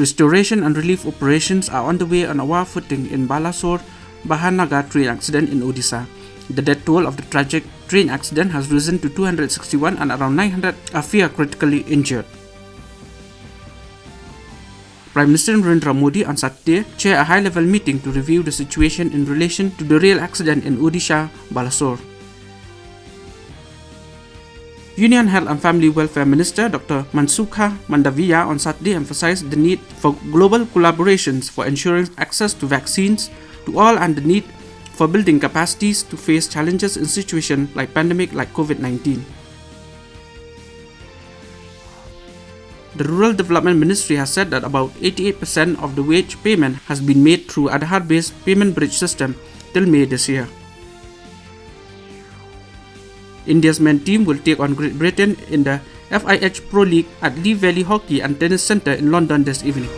Restoration and relief operations are underway on a war footing in Balasore Bahanagar train accident in Odisha. The death toll of the tragic train accident has risen to 261 and around 900 are feared critically injured. Prime Minister Narendra Modi on Saturday chaired a high-level meeting to review the situation in relation to the rail accident in Odisha, Balasore. Union Health and Family Welfare Minister Dr. Mansukha Mandaviya on Saturday emphasized the need for global collaborations for ensuring access to vaccines to all and the need for building capacities to face challenges in situations like pandemic like COVID-19. The Rural Development Ministry has said that about 88% of the wage payment has been made through Aadhaar-based payment bridge system till May this year. India's men team will take on Great Britain in the FIH Pro League at Lee Valley Hockey and Tennis Centre in London this evening.